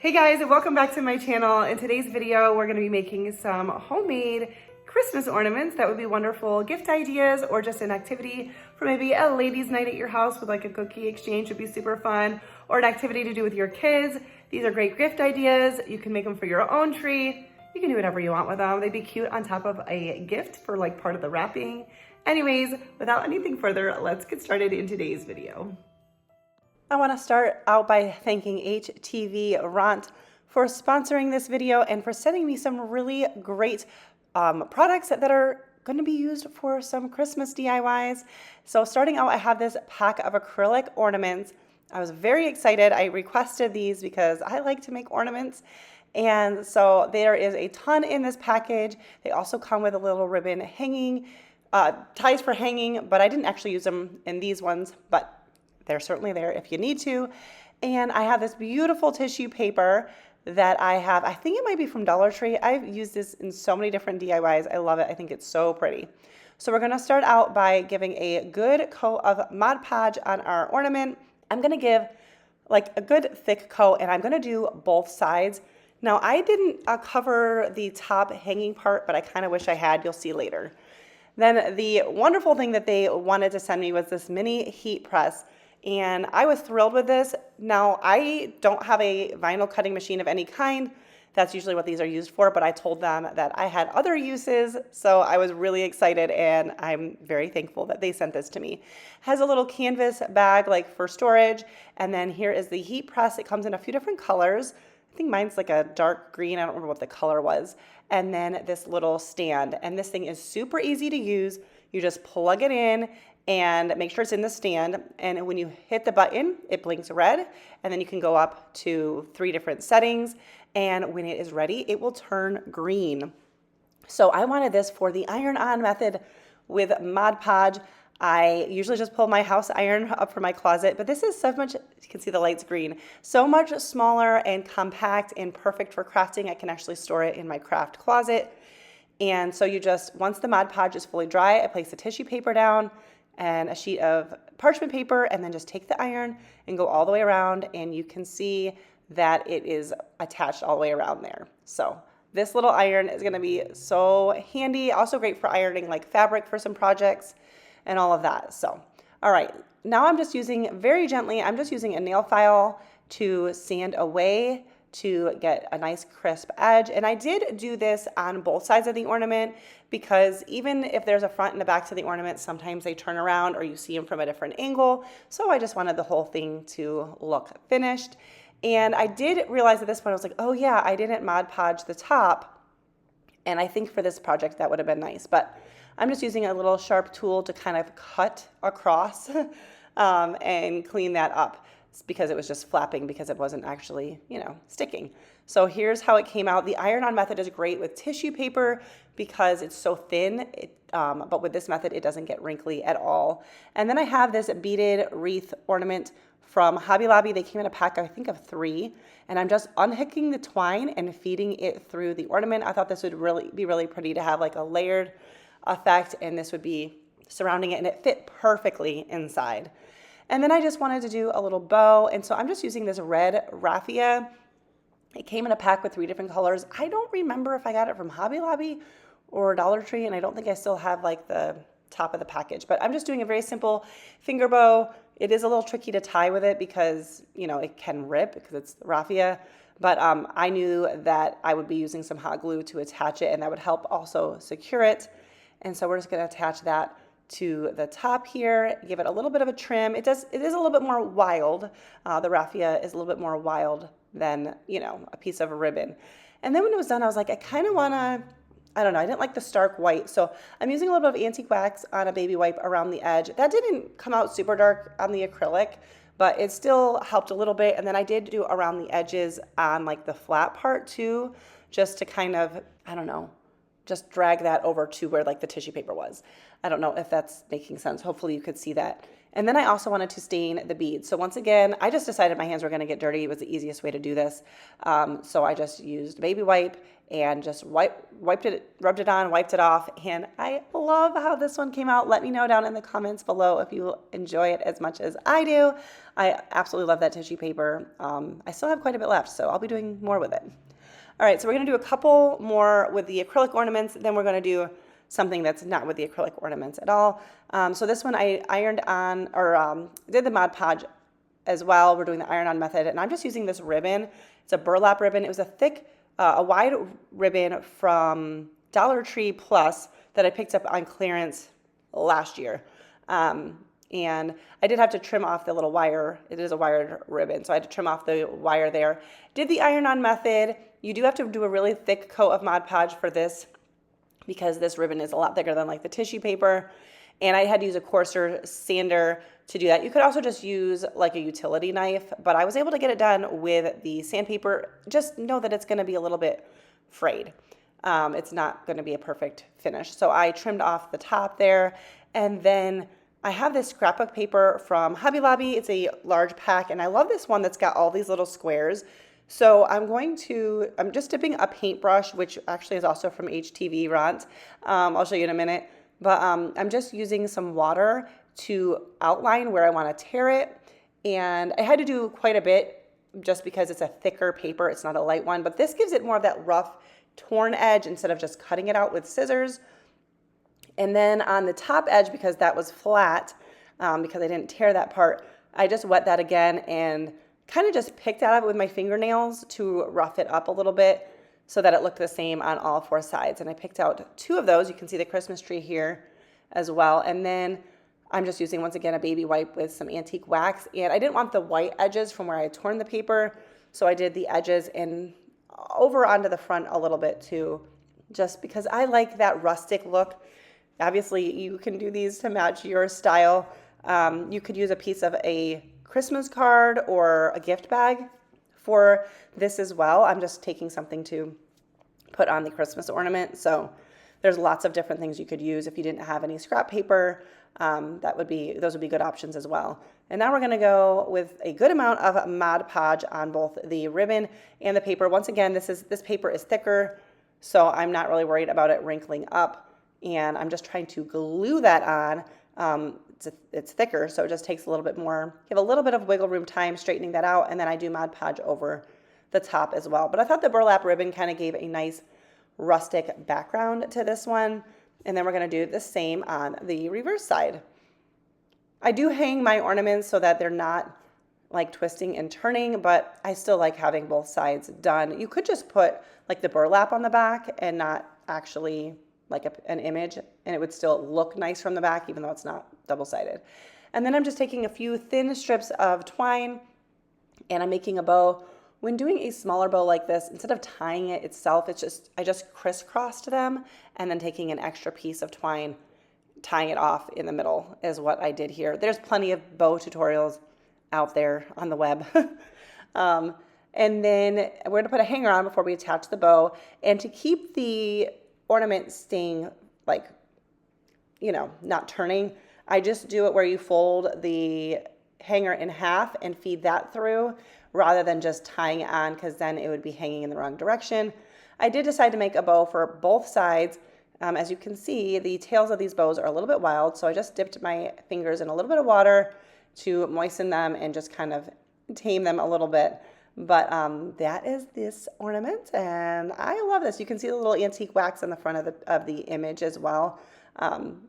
Hey guys, and welcome back to my channel. In today's video, we're gonna be making some homemade Christmas ornaments that would be wonderful gift ideas or just an activity for maybe a ladies' night at your house with like a cookie exchange would be super fun, or an activity to do with your kids. These are great gift ideas. You can make them for your own tree. You can do whatever you want with them. They'd be cute on top of a gift for like part of the wrapping. Anyways, without anything further, let's get started in today's video. I want to start out by thanking HTVRONT for sponsoring this video and for sending me some really great products that are going to be used for some Christmas DIYs. So starting out, I have this pack of acrylic ornaments. I was very excited. I requested these because I like to make ornaments. And so there is a ton in this package. They also come with a little ribbon hanging, ties for hanging, but I didn't actually use them in these ones, but they're certainly there if you need to. And I have this beautiful tissue paper that I have. I think it might be from Dollar Tree. I've used this in so many different DIYs. I love it. I think it's so pretty. So we're gonna start out by giving a good coat of Mod Podge on our ornament. I'm gonna give like a good thick coat, and I'm gonna do both sides. Now I didn't cover the top hanging part, but I kind of wish I had. You'll see later. Then the wonderful thing that they wanted to send me was this mini heat press. And I was thrilled with this. Now, I don't have a vinyl cutting machine of any kind. That's usually what these are used for, but I told them that I had other uses, so I was really excited, and I'm very thankful that they sent this to me. It has a little canvas bag like for storage, and then here is the heat press. It comes in a few different colors. I think mine's like a dark green. I don't remember what the color was. And then this little stand, and this thing is super easy to use. You just plug it in and make sure it's in the stand, and when you hit the button, it blinks red, and then you can go up to 3 different settings, and when it is ready, it will turn green. So I wanted this for the iron-on method with Mod Podge. I usually just pull my house iron up from my closet, but this is so much, you can see the light's green, so much smaller and compact and perfect for crafting. I can actually store it in my craft closet. And so you just, once the Mod Podge is fully dry, I place the tissue paper down and a sheet of parchment paper, and then just take the iron and go all the way around, and you can see that it is attached all the way around there. So this little iron is gonna be so handy, also great for ironing like fabric for some projects and all of that. So, all right, now I'm just using, very gently, I'm just using a nail file to sand away to get a nice crisp edge. And I did do this on both sides of the ornament because even if there's a front and a back to the ornament, sometimes they turn around or you see them from a different angle. So I just wanted the whole thing to look finished. And I did realize at this point, I was like, oh yeah, I didn't Mod Podge the top. And I think for this project that would have been nice, but I'm just using a little sharp tool to kind of cut across and clean that up, because it was just flapping because it wasn't actually, sticking. So here's how it came out. The iron-on method is great with tissue paper because it's so thin, but with this method, it doesn't get wrinkly at all. And then I have this beaded wreath ornament from Hobby Lobby. They came in a pack, I think, of 3, and I'm just unhooking the twine and feeding it through the ornament. I thought this would be really pretty to have like a layered effect, and this would be surrounding it, and it fit perfectly inside. And then I just wanted to do a little bow, and so I'm just using this red raffia. It came in a pack with 3 different colors. I don't remember if I got it from Hobby Lobby or Dollar Tree, and I don't think I still have like the top of the package, but I'm just doing a very simple finger bow. It is a little tricky to tie with it because, it can rip because it's raffia, but I knew that I would be using some hot glue to attach it, and that would help also secure it. And so we're just gonna attach that to the top here, give it a little bit of a trim. It is a little bit more wild. The raffia is a little bit more wild than, a piece of a ribbon. And then when it was done, I was like, I kind of want to, I don't know, I didn't like the stark white. So I'm using a little bit of antique wax on a baby wipe around the edge. That didn't come out super dark on the acrylic, but it still helped a little bit. And then I did do around the edges on like the flat part too, just to kind of, I don't know, just drag that over to where like the tissue paper was. I don't know if that's making sense. Hopefully you could see that And then I also wanted to stain the beads. So once again, I just decided my hands were going to get dirty. It was the easiest way to do this. So I just used baby wipe and just wiped it, rubbed it on, wiped it off. And I love how this one came out. Let me know down in the comments below if you enjoy it as much as I do. I absolutely love that tissue paper. I still have quite a bit left, so I'll be doing more with it. All right, so we're going to do a couple more with the acrylic ornaments. Then we're going to do something that's not with the acrylic ornaments at all. So this one I ironed on, or did the Mod Podge as well. We're doing the iron-on method, and I'm just using this ribbon. It's a burlap ribbon. It was a thick, a wide ribbon from Dollar Tree Plus that I picked up on clearance last year. And I did have to trim off the little wire. It is a wired ribbon, so I had to trim off the wire there. Did the iron-on method. You do have to do a really thick coat of Mod Podge for this, because this ribbon is a lot thicker than like the tissue paper. And I had to use a coarser sander to do that. You could also just use like a utility knife, but I was able to get it done with the sandpaper. Just know that it's gonna be a little bit frayed. It's not gonna be a perfect finish. So I trimmed off the top there, and then I have this scrapbook paper from Hobby Lobby. It's a large pack, and I love this one that's got all these little squares. So I'm just dipping a paintbrush, which actually is also from HTVRONT. I'll show you in a minute. But I'm just using some water to outline where I want to tear it. And I had to do quite a bit just because it's a thicker paper. It's not a light one. But this gives it more of that rough, torn edge instead of just cutting it out with scissors. And then on the top edge, because that was flat, because I didn't tear that part, I just wet that again and kind of just picked out of it with my fingernails to rough it up a little bit so that it looked the same on all four sides. And I picked out 2 of those. You can see the Christmas tree here as well. And then I'm just using, once again, a baby wipe with some antique wax. And I didn't want the white edges from where I had torn the paper, so I did the edges and over onto the front a little bit too, just because I like that rustic look. Obviously, you can do these to match your style. You could use a piece of a Christmas card or a gift bag for this as well. I'm just taking something to put on the Christmas ornament. So there's lots of different things you could use. If you didn't have any scrap paper, those would be good options as well. And now we're going to go with a good amount of Mod Podge on both the ribbon and the paper. Once again, this paper is thicker, so I'm not really worried about it wrinkling up. And I'm just trying to glue that on. It's thicker, so it just takes a little bit more. You have a little bit of wiggle room time straightening that out, and then I do Mod Podge over the top as well. But I thought the burlap ribbon kind of gave a nice rustic background to this one. And then we're going to do the same on the reverse side. I do hang my ornaments so that they're not like twisting and turning, but I still like having both sides done. You could just put like the burlap on the back and not actually like an image, and it would still look nice from the back, even though it's not double-sided. And then I'm just taking a few thin strips of twine, and I'm making a bow. When doing a smaller bow like this, instead of tying it itself, I just crisscrossed them, and then taking an extra piece of twine, tying it off in the middle is what I did here. There's plenty of bow tutorials out there on the web. And then we're going to put a hanger on before we attach the bow, and to keep the ornament staying like, not turning, I just do it where you fold the hanger in half and feed that through rather than just tying it on, because then it would be hanging in the wrong direction. I did decide to make a bow for both sides. As you can see, the tails of these bows are a little bit wild, so I just dipped my fingers in a little bit of water to moisten them and just kind of tame them a little bit. But that is this ornament, and I love this. You can see the little antique wax on the front of the image as well.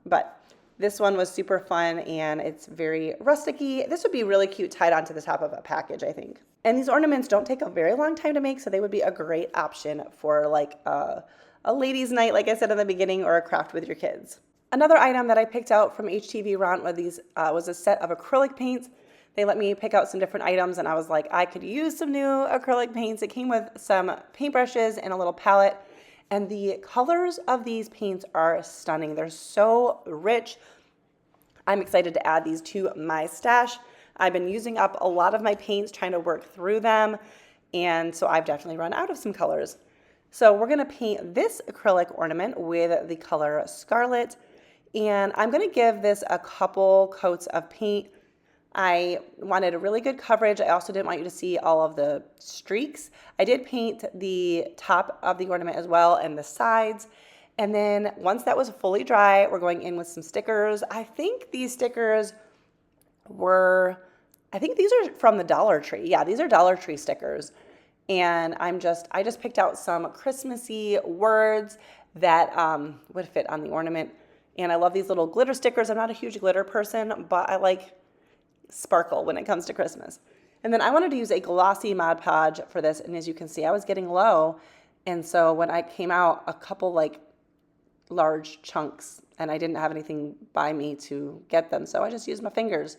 But this one was super fun, and it's very rustic-y. This would be really cute tied onto the top of a package, I think. And these ornaments don't take a very long time to make, so they would be a great option for like a ladies' night, like I said in the beginning, or a craft with your kids. Another item that I picked out from HTVRONT was a set of acrylic paints. They let me pick out some different items, and I was like, I could use some new acrylic paints. It came with some paintbrushes and a little palette, and the colors of these paints are stunning. They're so rich. I'm excited to add these to my stash. I've been using up a lot of my paints trying to work through them, and so I've definitely run out of some colors. So we're going to paint this acrylic ornament with the color Scarlet, And I'm gonna give this a couple coats of paint. I wanted a really good coverage. I also didn't want you to see all of the streaks. I did paint the top of the ornament as well and the sides. And then once that was fully dry, we're going in with some stickers. I think these stickers I think these are from the Dollar Tree. Yeah, these are Dollar Tree stickers. And I just picked out some Christmassy words that would fit on the ornament. And I love these little glitter stickers. I'm not a huge glitter person, but I like sparkle when it comes to Christmas. And then I wanted to use a glossy Mod Podge for this, and as you can see, I was getting low, and so when I came out, a couple like large chunks, and I didn't have anything by me to get them, so I just used my fingers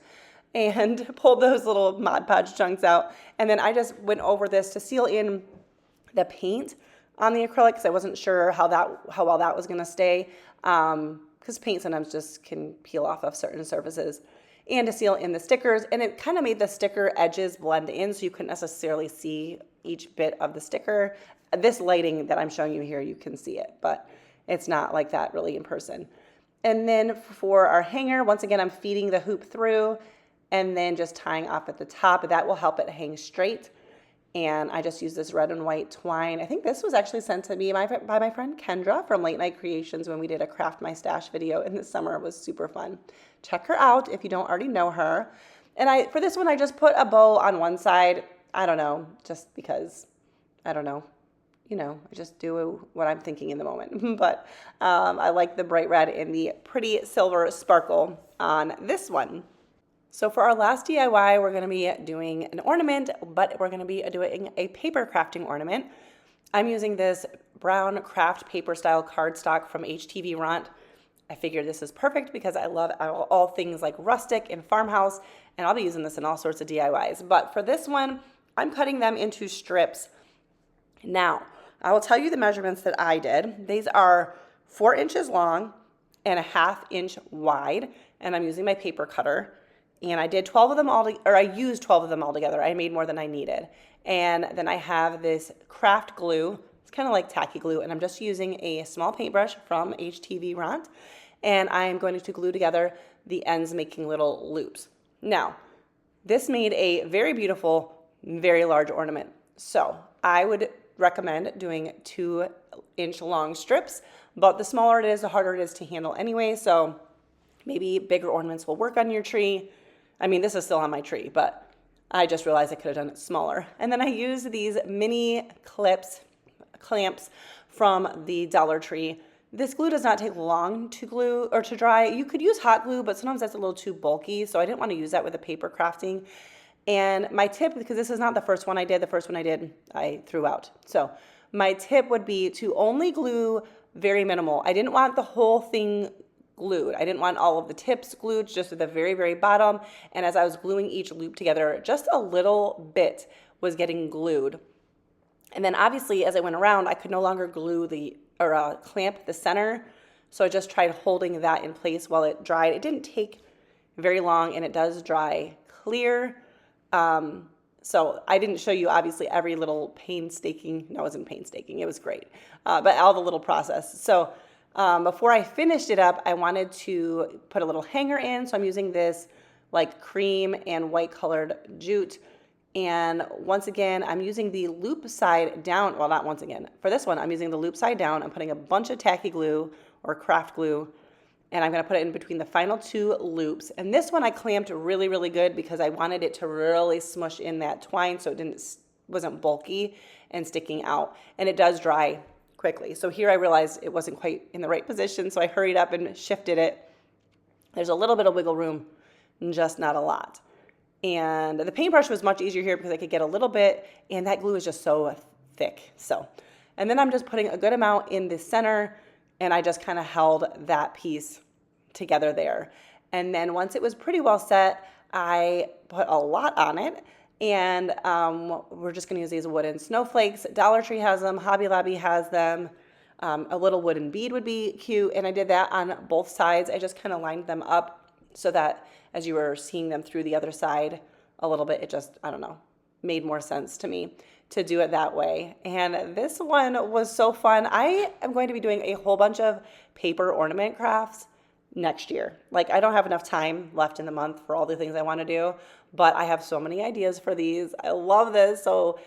and pulled those little Mod Podge chunks out, and then I just went over this to seal in the paint on the acrylic because I wasn't sure how well that was going to stay, because paint sometimes just can peel off of certain surfaces, and to seal in the stickers. And it kind of made the sticker edges blend in so you couldn't necessarily see each bit of the sticker. This lighting that I'm showing you here, you can see it, but it's not like that really in person. And then for our hanger, once again, I'm feeding the hoop through and then just tying off at the top. That will help it hang straight. And I just use this red and white twine. I think this was actually sent to me by my friend Kendra from Late Night Creations when we did a Craft My Stash video in the summer. It was super fun. Check her out if you don't already know her. And for this one, I just put a bow on one side. I don't know, just because, I don't know. I just do what I'm thinking in the moment. But I like the bright red and the pretty silver sparkle on this one. So for our last DIY, we're going to be doing an ornament, but we're going to be doing a paper crafting ornament. I'm using this brown craft paper style cardstock from HTVRONT. I figured this is perfect because I love all things like rustic and farmhouse, and I'll be using this in all sorts of DIYs. But for this one, I'm cutting them into strips. Now, I will tell you the measurements that I did. These are 4 inches long and a 1/2 inch wide, and I'm using my paper cutter. And I did 12 of them I used 12 of them all together. I made more than I needed. And then I have this craft glue. It's kind of like tacky glue, and I'm just using a small paintbrush from HTVRONT, and I'm going to glue together the ends, making little loops. Now, this made a very beautiful, very large ornament. So I would recommend doing 2-inch long strips, but the smaller it is, the harder it is to handle anyway. So maybe bigger ornaments will work on your tree. I mean, this is still on my tree, but I just realized I could have done it smaller. And then I used these mini clamps from the Dollar Tree. This glue does not take long to glue or to dry. You could use hot glue, but sometimes that's a little too bulky, so I didn't want to use that with the paper crafting. And my tip, because this is not the first one I did, I threw out. So my tip would be to only glue very minimal. I didn't want the whole thing glued. I didn't want all of the tips glued, just at the very, very bottom. And as I was gluing each loop together, just a little bit was getting glued. And then obviously as I went around, I could no longer glue clamp the center. So I just tried holding that in place while it dried. It didn't take very long, and it does dry clear. So I didn't show you obviously every little painstaking, no, it wasn't painstaking, it was great, but all the little process. So before I finished it up, I wanted to put a little hanger in. So I'm using this like cream and white colored jute. And once again, I'm using the loop side down. Well, not once again. For this one, I'm using the loop side down. I'm putting a bunch of tacky glue or craft glue, and I'm going to put it in between the final 2 loops. And this one I clamped really, really good because I wanted it to really smush in that twine so it wasn't bulky and sticking out. And it does dry quickly. So here I realized it wasn't quite in the right position, so I hurried up and shifted it. There's a little bit of wiggle room, just not a lot. And the paintbrush was much easier here because I could get a little bit, and that glue is just so thick. And then I'm just putting a good amount in the center, and I just kind of held that piece together there. And then once it was pretty well set, I put a lot on it, and we're just going to use these wooden snowflakes. Dollar Tree has them, Hobby Lobby has them. A little wooden bead would be cute, and I did that on both sides. I just kind of lined them up so that as you were seeing them through the other side a little bit, it just, I don't know, made more sense to me to do it that way. And this one was so fun. I am going to be doing a whole bunch of paper ornament crafts next year. Like, I don't have enough time left in the month for all the things I want to do, but I have so many ideas for these. I love this. So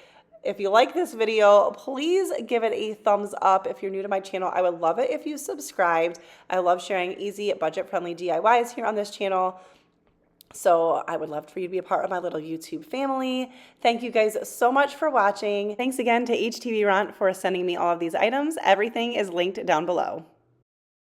if you like this video, please give it a thumbs up. If you're new to my channel, I would love it if you subscribed. I love sharing easy, budget-friendly DIYs here on this channel. So I would love for you to be a part of my little YouTube family. Thank you guys so much for watching. Thanks again to HTVRONT for sending me all of these items. Everything is linked down below.